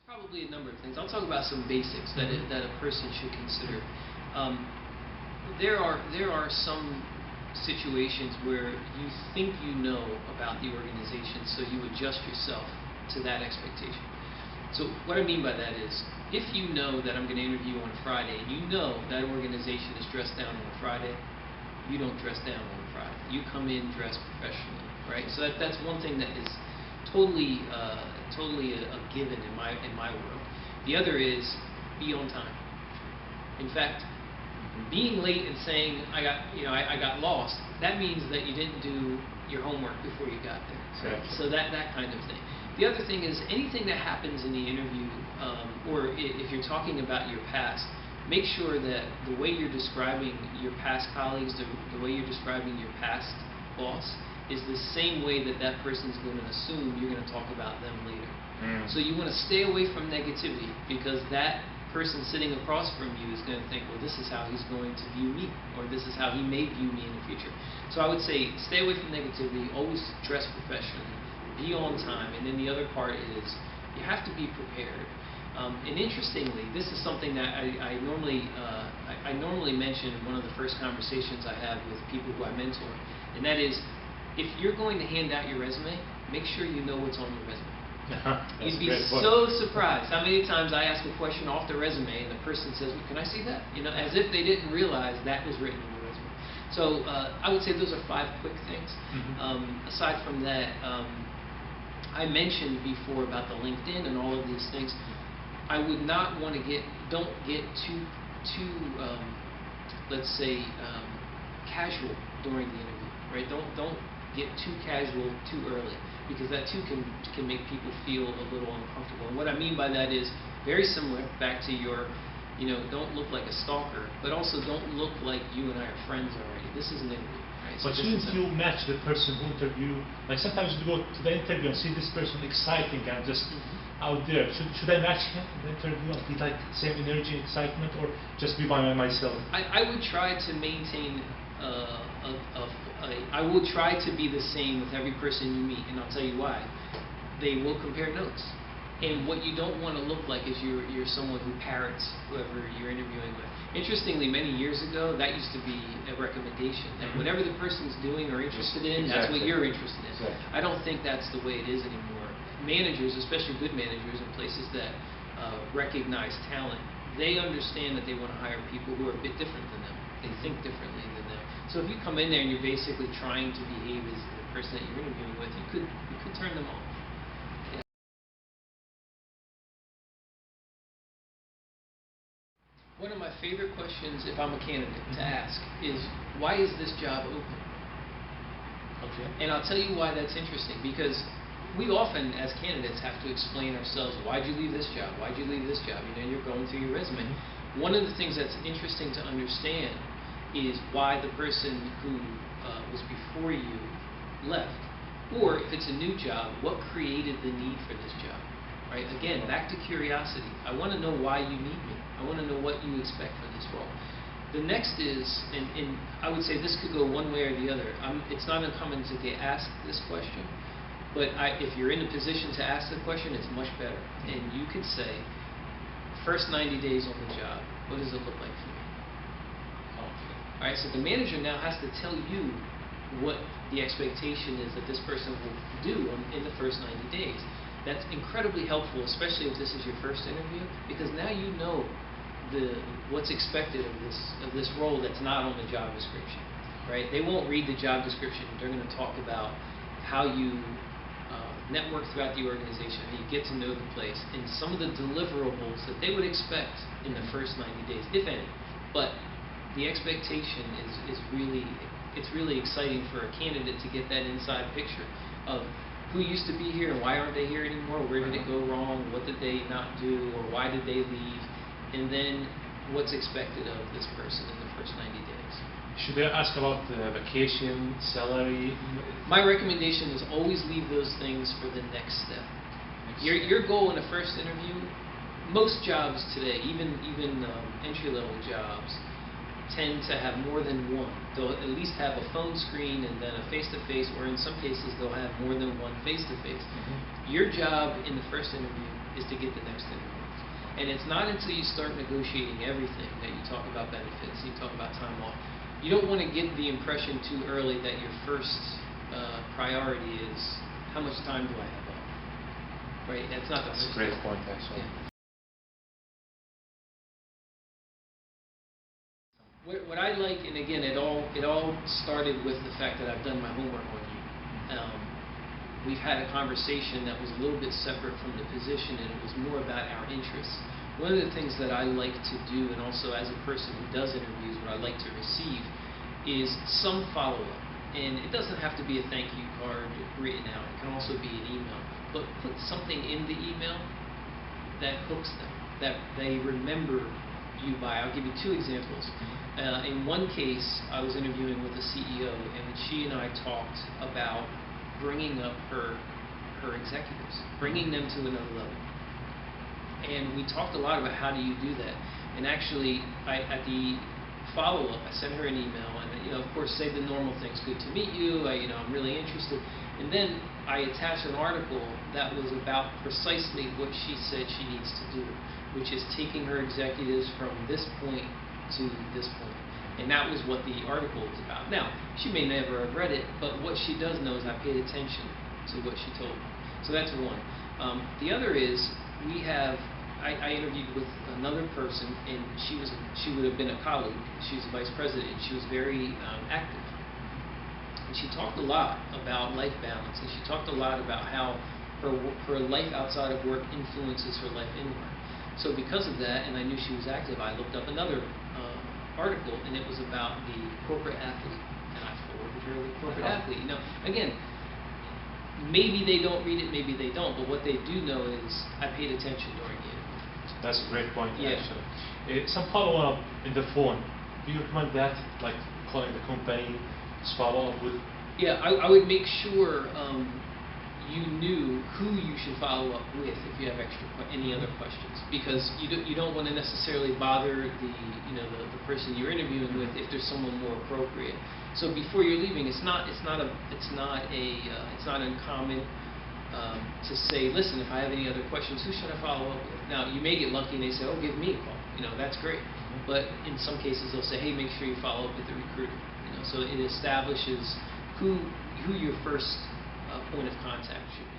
Probably a number of things. I'll talk about some basics that a person should consider. There are some situations where you think you know about the organization, so you adjust yourself to that expectation. So what I mean by that is, if you know that I'm going to interview on a Friday, and you know that organization is dressed down on a Friday, you don't dress down on a Friday. You come in dressed professionally, right? So that's one thing that is totally a given in my world. The other is be on time. In fact, being late and saying I got lost, that means that you didn't do your homework before you got there. Exactly. So that kind of thing. The other thing is anything that happens in the interview, or if you're talking about your past, make sure that the way you're describing your past colleagues, the way you're describing your past boss, is the same way that that person's going to assume you're going to talk about them later. So you want to stay away from negativity, because that person sitting across from you is going to think, well, this is how he's going to view me, or this is how he may view me in the future. So I would say stay away from negativity, always dress professionally, be on time, and then the other part is you have to be prepared. And interestingly, this is something that I normally mention in one of the first conversations I have with people who I mentor, and that is, if you're going to hand out your resume, make sure you know what's on your resume. You'd be so surprised how many times I ask a question off the resume and the person says, well, can I see that? You know, as if they didn't realize that was written in the resume. So I would say those are 5 quick things. Aside from that, I mentioned before about the LinkedIn and all of these things. I would not want to don't get too let's say, casual during the interview, right? Don't get too casual too early, because that too can make people feel a little uncomfortable. And what I mean by that is very similar back to your, don't look like a stalker, but also don't look like you and I are friends already. This is an interview, right? So but shouldn't you match the person who interview? Like sometimes you go to the interview and see this person exciting and just out there. Should I match him in the interview and be like same energy, excitement, or just be by myself? I would try to maintain I will try to be the same with every person you meet, and I'll tell you why. They will compare notes. And what you don't want to look like is you're someone who parrots whoever you're interviewing with. Interestingly, many years ago, that used to be a recommendation, that whatever the person's doing or interested in, that's what you're interested in. I don't think that's the way it is anymore. Managers, especially good managers in places that recognize talent, they understand that they want to hire people who are a bit different than them. They think differently than them. So if you come in there and you're basically trying to behave as the person that you're interviewing with, you could turn them off. Yeah. One of my favorite questions, if I'm a candidate, to ask is, why is this job open? Okay. And I'll tell you why that's interesting, because we often, as candidates, have to explain ourselves. Why'd you leave this job? Why'd you leave this job? You're going through your resume. One of the things that's interesting to understand is why the person who was before you left. Or if it's a new job, what created the need for this job? Right? Again, back to curiosity. I want to know why you need me. I want to know what you expect for this role. The next is, and I would say this could go one way or the other. It's not uncommon to get asked this question, but if you're in a position to ask the question, it's much better. And you could say, first 90 days on the job, what does it look like for me? All right, so the manager now has to tell you what the expectation is that this person will do in the first 90 days. That's incredibly helpful, especially if this is your first interview, because now you know what's expected of this role that's not on the job description, right? They won't read the job description. They're going to talk about how you network throughout the organization, how you get to know the place, and some of the deliverables that they would expect in the first 90 days, if any. But the expectation is really exciting for a candidate to get that inside picture of who used to be here and why aren't they here anymore, where did it go wrong, what did they not do, or why did they leave, and then what's expected of this person in the first 90 days. Should I ask about vacation, salary? My recommendation is always leave those things for the next step. Your goal in a first interview, most jobs today, even entry-level jobs, tend to have more than one. They'll at least have a phone screen and then a face-to-face, or in some cases they'll have more than one face-to-face. Your job in the first interview is to get the next interview. And it's not until you start negotiating everything that you talk about benefits, you talk about time off. You don't want to get the impression too early that your first priority is how much time do I have off, right? That's not the That's a great point, actually. Yeah. What I like, and again, it all started with the fact that I've done my homework on you. We've had a conversation that was a little bit separate from the position, and it was more about our interests. One of the things that I like to do, and also as a person who does interviews, what I like to receive is some follow-up. And it doesn't have to be a thank you card written out. It can also be an email. But put something in the email that hooks them, that they remember you by. I'll give you two examples. In one case, I was interviewing with a CEO, and she and I talked about bringing up her executives, bringing them to another level. And we talked a lot about how do you do that. And actually, at the follow-up, I sent her an email, and of course, say the normal things. Good to meet you. I'm really interested. And then I attached an article that was about precisely what she said she needs to do, which is taking her executives from this point to this point. And that was what the article was about. Now, she may never have read it, but what she does know is I paid attention to what she told me. So that's one. The other is I interviewed with another person, and she would have been a colleague. She's a vice president, and she was very active. And she talked a lot about life balance, and she talked a lot about how her life outside of work influences her life in work. So because of that, and I knew she was active, I looked up another article, and it was about the corporate athlete, and I forwarded her the corporate athlete. Again, maybe they don't read it, maybe they don't, but what they do know is I paid attention during the interview. That's a great point, Yeah. actually. Some follow-up in the phone. Do you recommend that, like calling the company, just follow up with? Yeah, I would make sure you knew who you should follow up with if you have any other questions, because you don't want to necessarily bother the person you're interviewing with if there's someone more appropriate. So before you're leaving, it's not uncommon to say, listen, if I have any other questions, who should I follow up with? Now, you may get lucky and they say, oh, give me a call. That's great. But in some cases, they'll say, hey, make sure you follow up with the recruiter. So it establishes who your first point of contact should be.